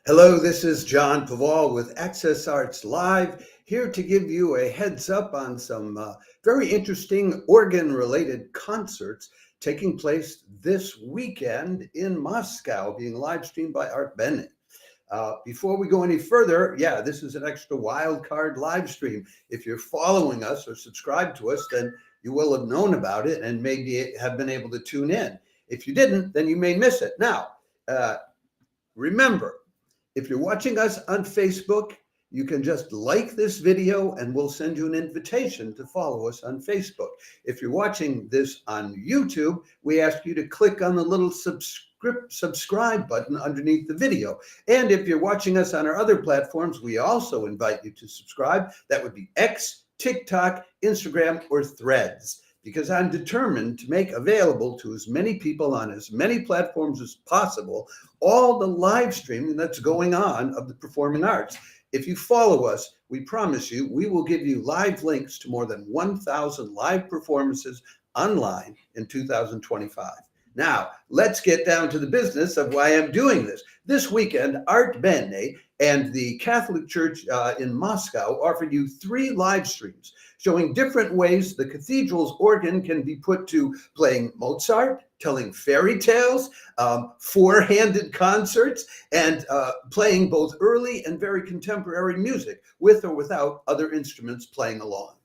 Hello, this is John Paval with Access Arts Live, here to give you a heads up on some very interesting organ-related concerts taking place this weekend in Moscow, being live streamed by Art Bennett. Before we go any further, this is an extra wild card live stream. If you're following us or subscribed to us, then you will have known about it and maybe have been able to tune in. If you didn't, then you may miss it. Now, remember, if you're watching us on Facebook, you can just like this video and we'll send you an invitation to follow us on Facebook. If you're watching this on YouTube, we ask you to click on the little subscribe button underneath the video. And if you're watching us on our other platforms, we also invite you to subscribe. That would be X, TikTok, Instagram, or Threads, because I'm determined to make available to as many people on as many platforms as possible all the live streaming that's going on of the performing arts. If you follow us, we promise you, we will give you live links to more than 1,000 live performances online in 2025. Now, let's get down to the business of why I'm doing this. This weekend, Art Bennett and the Catholic Church in Moscow offered you 3 live streams showing different ways the cathedral's organ can be put to playing Mozart, telling fairy tales, four-handed concerts, and playing both early and very contemporary music with or without other instruments playing along.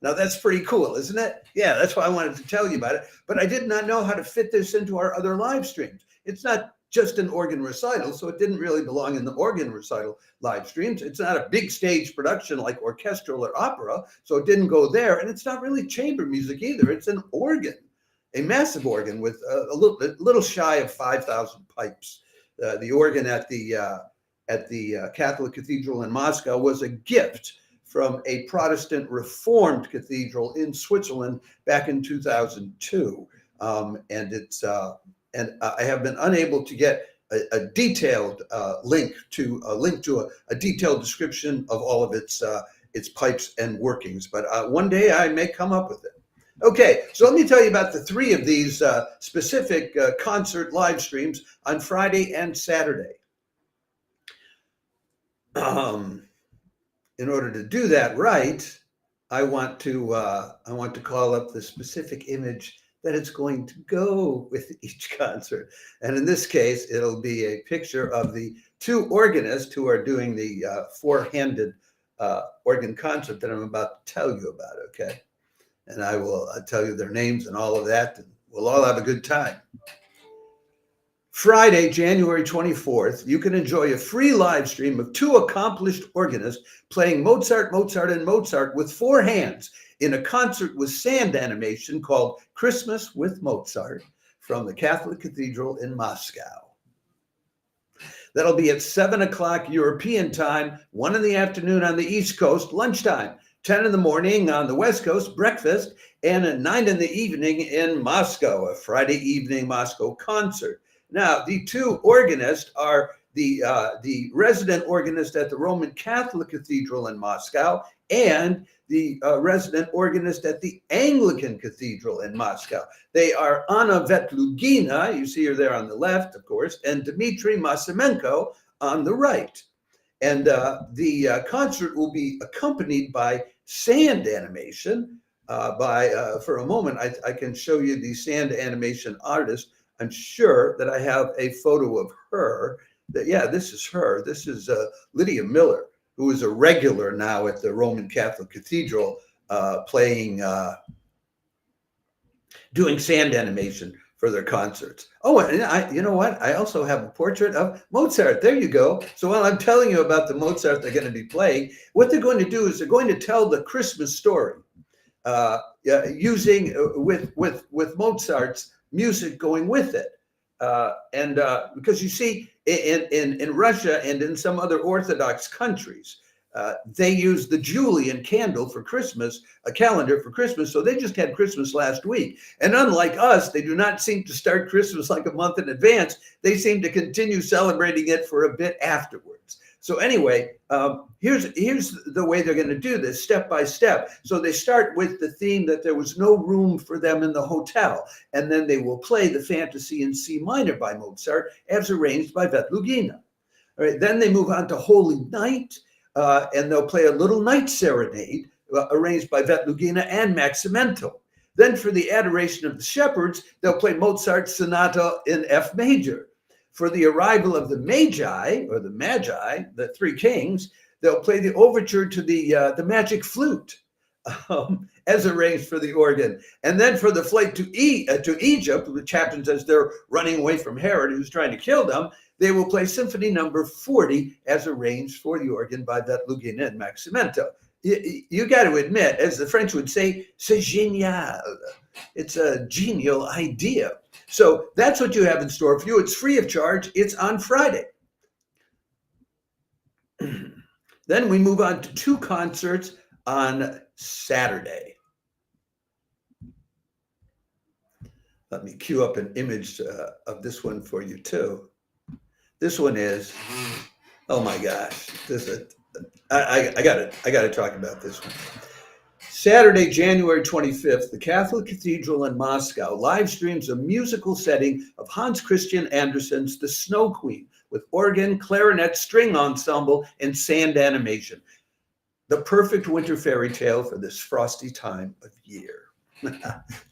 Now, that's pretty cool, isn't it? Yeah, that's why I wanted to tell you about it. But I did not know how to fit this into our other live streams. It's not just an organ recital, so it didn't really belong in the organ recital live streams. It's not a big stage production like orchestral or opera, so it didn't go there. And it's not really chamber music either. It's an organ, a massive organ with a little shy of 5,000 pipes. The organ at the Catholic Cathedral in Moscow was a gift from a Protestant Reformed cathedral in Switzerland back in 2002, and I have been unable to get a detailed link to a detailed description of all of its pipes and workings. But one day I may come up with it. Okay, so let me tell you about the 3 of these specific concert live streams on Friday and Saturday. In order to do that right, I want to call up the specific image that it's going to go with each concert. And in this case, it'll be a picture of the 2 organists who are doing the four-handed organ concert that I'm about to tell you about, okay? And I will tell you their names and all of that, and we'll all have a good time. Friday, January 24th, you can enjoy a free live stream of 2 accomplished organists playing Mozart, Mozart, and Mozart with 4 hands in a concert with sand animation called Christmas with Mozart from the Catholic Cathedral in Moscow. That'll be at 7 o'clock European time, 1 in the afternoon on the East Coast, lunchtime, 10 in the morning on the West Coast, breakfast, and at 9 in the evening in Moscow, a Friday evening Moscow concert. Now, the 2 organists are the resident organist at the Roman Catholic Cathedral in Moscow and the resident organist at the Anglican Cathedral in Moscow. They are Anna Vetlugina, you see her there on the left, of course, and Dmitry Masimenko on the right. And the concert will be accompanied by sand animation. For a moment, I can show you the sand animation artist. I'm sure that I have a photo of her. This is her. This is Lydia Miller, who is a regular now at the Roman Catholic Cathedral, doing sand animation for their concerts. Oh, and you know what? I also have a portrait of Mozart. There you go. So while I'm telling you about the Mozart they're going to be playing, what they're going to do is they're going to tell the Christmas story using with Mozart's music going with it. Because you see, in Russia and in some other Orthodox countries, they use the Julian candle for Christmas, a calendar for Christmas. So they just had Christmas last week. And unlike us, they do not seem to start Christmas like a month in advance. They seem to continue celebrating it for a bit afterwards. So anyway, here's the way they're going to do this step by step. So they start with the theme that there was no room for them in the hotel. And then they will play the Fantasy in C minor by Mozart as arranged by Vetlugina. All right, then they move on to Holy Night, and they'll play a little night serenade arranged by Vetlugina and Maximento. Then for the Adoration of the Shepherds, they'll play Mozart's Sonata in F major. For the Arrival of the Magi, or the Magi, the Three Kings, they'll play the overture to the Magic Flute, as arranged for the organ. And then for the flight to Egypt, which happens as they're running away from Herod, who's trying to kill them, they will play Symphony Number 40 as arranged for the organ by Vetlugina and Maximento. You got to admit, as the French would say, c'est génial. It's a genial idea. So that's what you have in store for you. It's free of charge. It's on Friday. Then we move on to 2 concerts on Saturday. Let me cue up an image of this one for you too. This one is, oh my gosh, I gotta talk about this one. Saturday, January 25th, the Catholic Cathedral in Moscow live streams a musical setting of Hans Christian Andersen's The Snow Queen with organ, clarinet, string ensemble, and sand animation. The perfect winter fairy tale for this frosty time of year.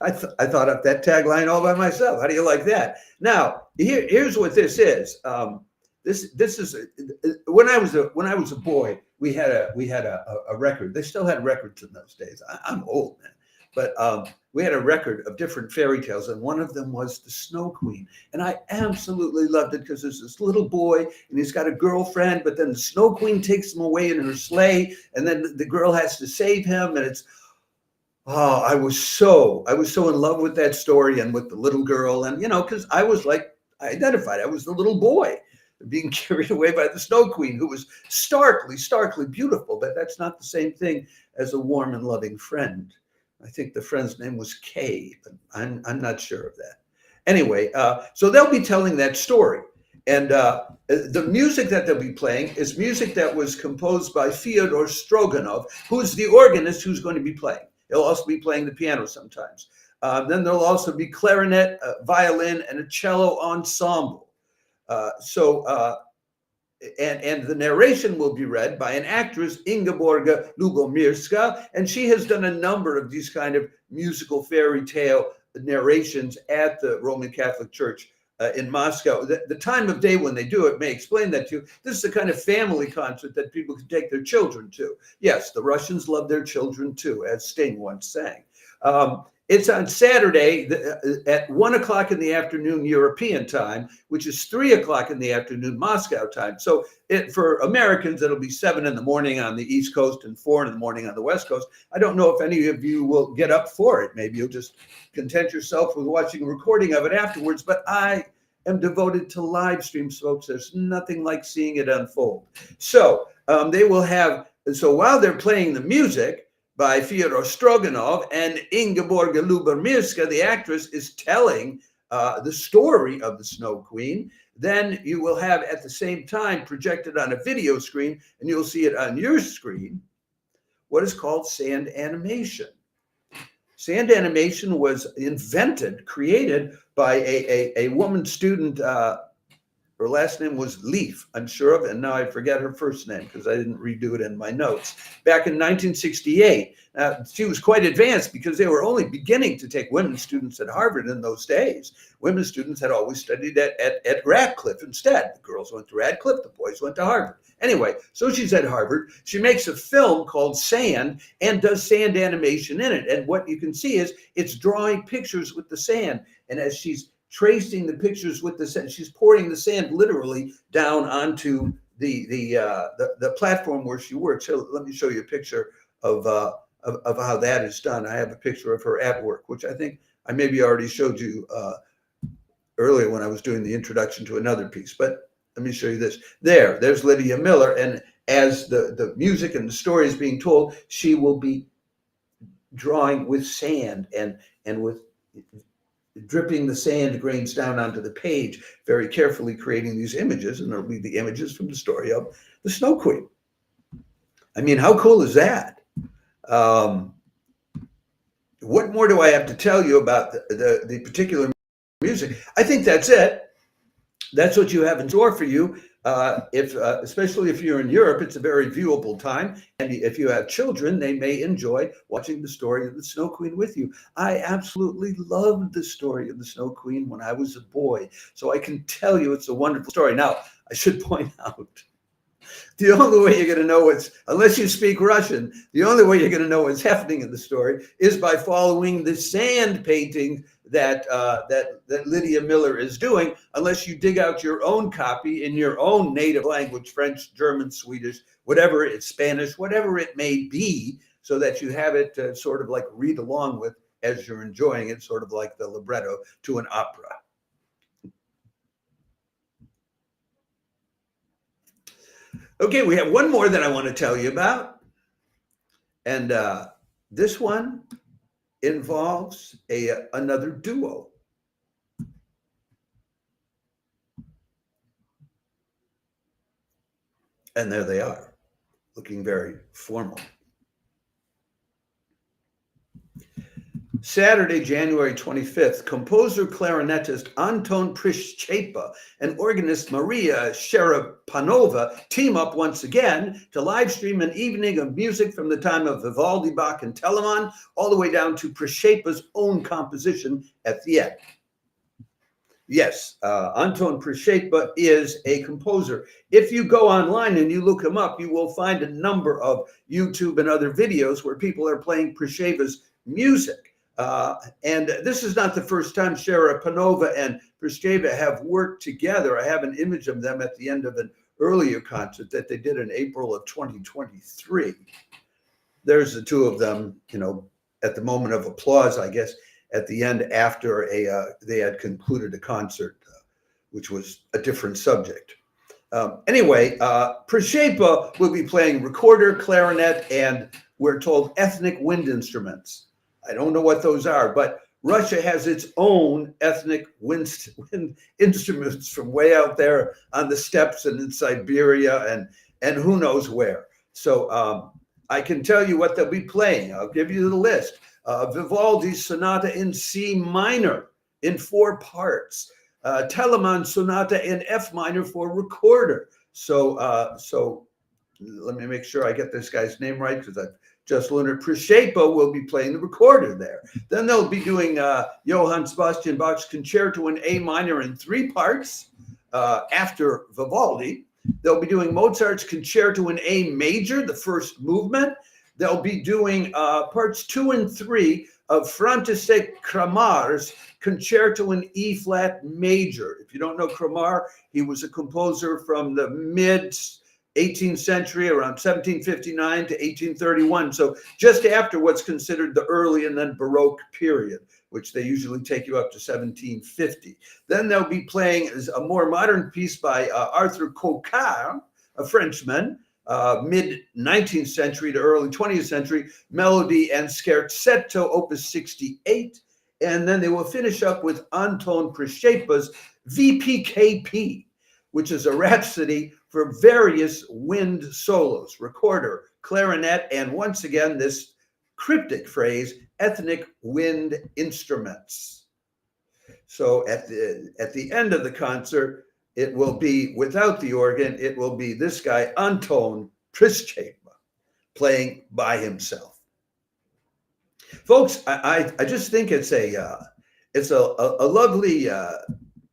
I thought up that tagline all by myself. How do you like that? Now, here's what this is. This is when I was a boy. We had a record. They still had records in those days. I'm old, man, but we had a record of different fairy tales, and one of them was The Snow Queen, and I absolutely loved it because there's this little boy and he's got a girlfriend, but then the Snow Queen takes him away in her sleigh, and then the girl has to save him, and it's I was so in love with that story and with the little girl, and because I identified. I was the little boy being carried away by the Snow Queen, who was starkly beautiful, but that's not the same thing as a warm and loving friend. I think the friend's name was Kay, but I'm not sure of that. Anyway, so they'll be telling that story. And the music that they'll be playing is music that was composed by Fyodor Stroganov, who's the organist who's going to be playing. He'll also be playing the piano sometimes. Then there'll also be clarinet, violin, and a cello ensemble. And the narration will be read by an actress, Ingeborga Lubomirska, and she has done a number of these kind of musical fairy tale narrations at the Roman Catholic Church in Moscow. The time of day when they do it may explain that to you. This is the kind of family concert that people can take their children to. Yes, the Russians love their children too, as Sting once sang. It's on Saturday at 1 o'clock in the afternoon European time, which is 3 o'clock in the afternoon Moscow time. So for Americans, it'll be 7 in the morning on the East Coast and 4 in the morning on the West Coast. I don't know if any of you will get up for it. Maybe you'll just content yourself with watching a recording of it afterwards. But I am devoted to live streams, folks. There's nothing like seeing it unfold. So they will have, so while they're playing the music by Fyodor Stroganov, and Ingeborga Lubomirska, the actress, is telling the story of the Snow Queen. Then you will have at the same time projected on a video screen, and you'll see it on your screen, what is called sand animation. Sand animation was created by a woman student. Her last name was Leaf, I'm sure of, and now I forget her first name because I didn't redo it in my notes. Back in 1968, she was quite advanced because they were only beginning to take women students at Harvard in those days. Women students had always studied at Radcliffe instead. The girls went to Radcliffe, the boys went to Harvard. Anyway, so she's at Harvard. She makes a film called Sand and does sand animation in it. And what you can see is it's drawing pictures with the sand. And as she's tracing the pictures with the sand, she's pouring the sand literally down onto the platform where she works. So let me show you a picture of how that is done. I have a picture of her at work, which I think I maybe already showed you earlier when I was doing the introduction to another piece. But let me show you this. There's Lydia Miller, and as the music and the story is being told, she will be drawing with sand and with dripping the sand grains down onto the page, very carefully creating these images, and there'll be the images from the story of the Snow Queen. I mean, how cool is that? What more do I have to tell you about the particular music? I think that's it. that's what you have in store for you. Especially if you're in Europe, it's a very viewable time. And if you have children, they may enjoy watching the story of the Snow Queen with you. I absolutely loved the story of the Snow Queen when I was a boy. So I can tell you it's a wonderful story. Now, I should point out, the only way you're going to know unless you speak Russian, the only way you're going to know what's happening in the story is by following the sand painting that Lydia Miller is doing, unless you dig out your own copy in your own native language, French, German, Swedish, whatever it's Spanish, whatever it may be, so that you have it sort of like read along with as you're enjoying it, sort of like the libretto to an opera. Okay, we have one more that I want to tell you about. And this one involves another duo. And there they are, looking very formal. Saturday, January 25th, composer clarinetist Anton Prishchepa and organist Maria Sharapanova team up once again to live stream an evening of music from the time of Vivaldi, Bach, and Telemann, all the way down to Prishchepa's own composition at the end. Yes, Anton Prishchepa is a composer. If you go online and you look him up, you will find a number of YouTube and other videos where people are playing Prishchepa's music. And this is not the first time Sharapanova and Prishchepa have worked together. I have an image of them at the end of an earlier concert that they did in April of 2023. There's the two of them, at the moment of applause, I guess, at the end after they had concluded a concert, which was a different subject. Anyway, Prishchepa will be playing recorder, clarinet, and we're told ethnic wind instruments. I don't know what those are, but Russia has its own ethnic wind instruments from way out there on the steppes and in Siberia and who knows where. So I can tell you what they'll be playing. I'll give you the list. Vivaldi's Sonata in C minor in 4 parts. Telemann Sonata in F minor for recorder. So let me make sure I get this guy's name right, because I've just learned it. Prishchepa will be playing the recorder there. Then they'll be doing Johann Sebastian Bach's Concerto in A minor in 3 parts after Vivaldi. They'll be doing Mozart's Concerto in A major, the first movement. They'll be doing parts 2 and 3 of František Kramar's Concerto in E flat major. If you don't know Kramar, he was a composer from the mid 18th century, around 1759 to 1831. So just after what's considered the early and then Baroque period, which they usually take you up to 1750. Then they'll be playing a more modern piece by Arthur Coquart, a Frenchman, mid-19th century to early 20th century, Melody and Scherzetto, opus 68. And then they will finish up with Anton Prishchepa's VPKP, which is a rhapsody for various wind solos, recorder, clarinet, and once again, this cryptic phrase, ethnic wind instruments. So at the end of the concert, it will be, without the organ, it will be this guy, Anton Prishchepa, playing by himself. Folks, I just think it's a lovely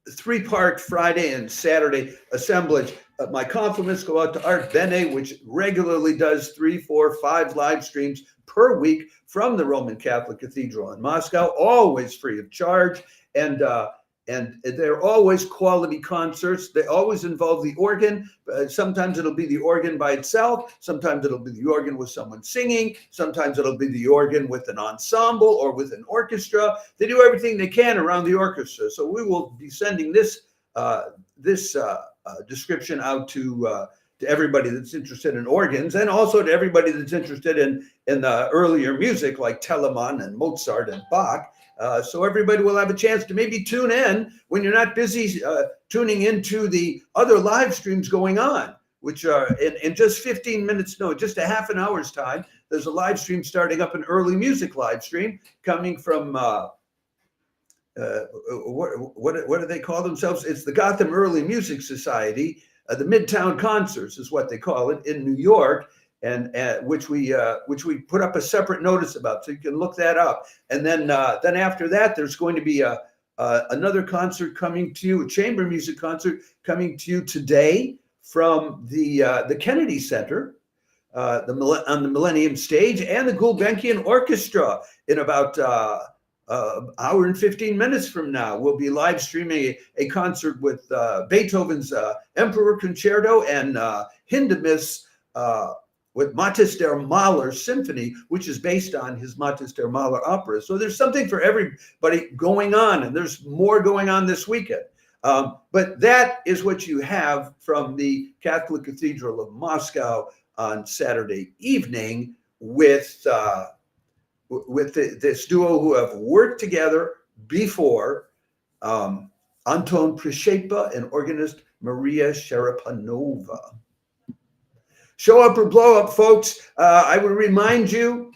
3-part Friday and Saturday assemblage. My compliments go out to Art Bene, which regularly does 3, 4, 5 live streams per week from the Roman Catholic Cathedral in Moscow, always free of charge. And they're always quality concerts. They always involve the organ. Sometimes it'll be the organ by itself. Sometimes it'll be the organ with someone singing. Sometimes it'll be the organ with an ensemble or with an orchestra. They do everything they can around the orchestra. So we will be sending this description out to everybody that's interested in organs, and also to everybody that's interested in the earlier music like Telemann and Mozart and Bach. So everybody will have a chance to maybe tune in when you're not busy tuning into the other live streams going on, which are in just 15 minutes, no, just a half an hour's time. There's a live stream starting up, an early music live stream coming from what do they call themselves? It's the Gotham Early Music Society. The Midtown Concerts is what they call it in New York, and which we put up a separate notice about, so you can look that up. And then after that, there's going to be another concert coming to you, a chamber music concert coming to you today from the Kennedy Center, on the Millennium Stage, and the Gulbenkian Orchestra in about hour and 15 minutes from now. We'll be live streaming a concert with Beethoven's Emperor Concerto and Hindemith's with Mathis der Maler Symphony, which is based on his Mathis der Maler opera. So there's something for everybody going on, and there's more going on this weekend. But that is what you have from the Catholic Cathedral of Moscow on Saturday evening with this duo who have worked together before, Anton Prishepa and organist Maria Sharapanova. Show up or blow up, folks. I would remind you,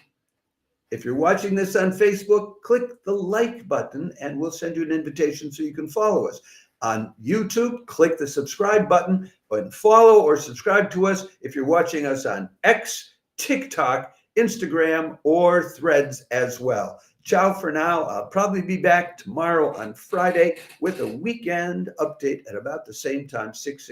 if you're watching this on Facebook, click the like button and we'll send you an invitation so you can follow us. On YouTube, click the subscribe button and follow or subscribe to us if you're watching us on X, TikTok, Instagram, or Threads as well. Ciao for now. I'll probably be back tomorrow on Friday with a weekend update at about the same time, 6